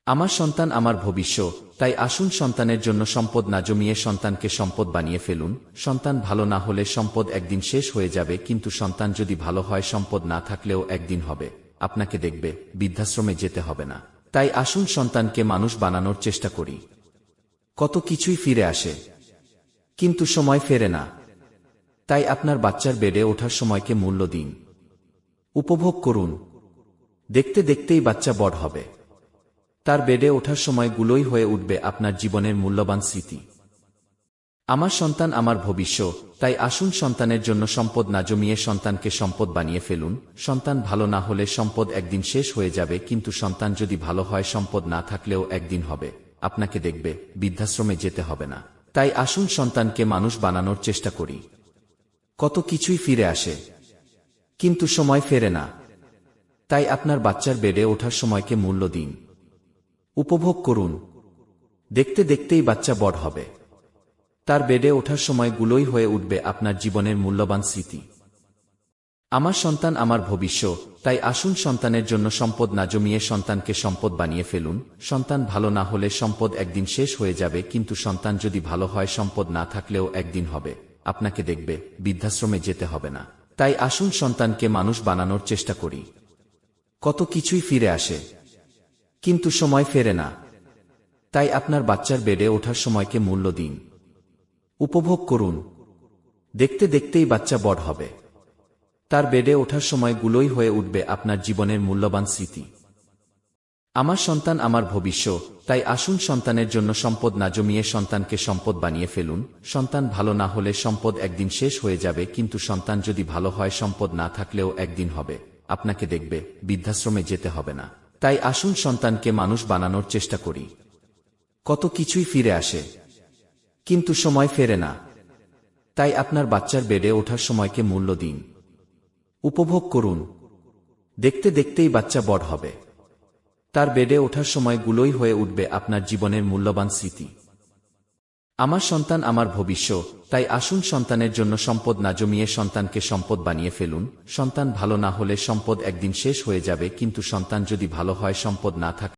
আমার সন্তান আমার ভবিষ্যৎ, তাই আসুন সন্তানের জন্য সম্পদ না জমিয়ে সন্তানকে সম্পদ বানিয়ে ফেলুন। সন্তান ভালো না হলে সম্পদ একদিন শেষ হয়ে যাবে, কিন্তু সন্তান যদি ভালো হয় সম্পদ না থাকলেও একদিন হবে, আপনাকে দেখবে, বৃদ্ধাশ্রমে যেতে হবে না। তাই আসুন সন্তানকে মানুষ বানানোর চেষ্টা করি। কত কিছুই ফিরে আসে, কিন্তু সময় ফেরে না। তাই আপনার বাচ্চার বেডে ওঠার সময়কে মূল্য দিন, উপভোগ করুন। দেখতে দেখতেই বাচ্চা বড় হবে, তার বেডে ওঠার সময়গুলোই হয়ে উঠবে আপনার জীবনের মূল্যবান স্মৃতি। আমার সন্তান আমার ভবিষ্যৎ, তাই আসুন সন্তানের জন্য সম্পদ না জমিয়ে সন্তানকে সম্পদ বানিয়ে ফেলুন। সন্তান ভালো না হলে সম্পদ একদিন শেষ হয়ে যাবে, কিন্তু সন্তান যদি ভালো হয় সম্পদ না থাকলেও একদিন হবে, আপনাকে দেখবে, বৃদ্ধাশ্রমে যেতে হবে না। তাই আসুন সন্তানকে মানুষ বানানোর চেষ্টা করি। কত কিছুই ফিরে আসে, কিন্তু সময় ফেরে না। তাই আপনার বাচ্চার বেডে ওঠার সময়কে মূল্য দিন, উপভোগ করুন। দেখতে দেখতেই বাচ্চা বড় হবে, তার বেডে ওঠার সময়গুলোই হয়ে উঠবে আপনার জীবনের মূল্যবান স্মৃতি। আমার সন্তান আমার ভবিষ্যৎ, তাই আসুন সন্তানের জন্য সম্পদ না জমিয়ে সন্তানকে সম্পদ বানিয়ে ফেলুন। সন্তান ভালো না হলে সম্পদ একদিন শেষ হয়ে যাবে, কিন্তু সন্তান যদি ভালো হয় সম্পদ না থাকলেও একদিন হবে, আপনাকে দেখবে, বৃদ্ধাশ্রমে যেতে হবে না। তাই আসুন সন্তানকে মানুষ বানানোর চেষ্টা করি। কত কিছুই ফিরে আসে, কিন্তু সময় ফেরে না। তাই আপনার বাচ্চার বেডে ওঠার সময়কে মূল্য দিন, উপভোগ করুন। দেখতে দেখতেই বাচ্চা বড় হবে, তার বেডে ওঠার সময়গুলোই হয়ে উঠবে আপনার জীবনের মূল্যবান স্মৃতি। আমার সন্তান আমার ভবিষ্যৎ, তাই আসুন সন্তানের জন্য সম্পদ না জমিয়ে সন্তানকে সম্পদ বানিয়ে ফেলুন। সন্তান ভালো না হলে সম্পদ একদিন শেষ হয়ে যাবে, কিন্তু সন্তান যদি ভালো হয় সম্পদ না থাকলেও একদিন হবে, আপনাকে দেখবে, বৃদ্ধাশ্রমে যেতে হবে না। তাই আসুন সন্তানকে মানুষ বানানোর চেষ্টা করি। কত কিছুই ফিরে আসে, কিন্তু সময় ফেরে না। তাই আপনার বাচ্চার বেডে ওঠার সময়কে মূল্য দিন, উপভোগ করুন। দেখতে দেখতেই বাচ্চা বড় হবে, তার বেডে ওঠার সময়গুলোই হয়ে উঠবে আপনার জীবনের মূল্যবান স্মৃতি। আমার সন্তান আমার ভবিষ্যৎ, তাই আসুন সন্তানের জন্য সম্পদ না জমিয়ে সন্তানকে সম্পদ বানিয়ে ফেলুন। সন্তান ভালো না হলে সম্পদ একদিন শেষ হয়ে যাবে, কিন্তু সন্তান যদি ভালো হয় সম্পদ না থাকে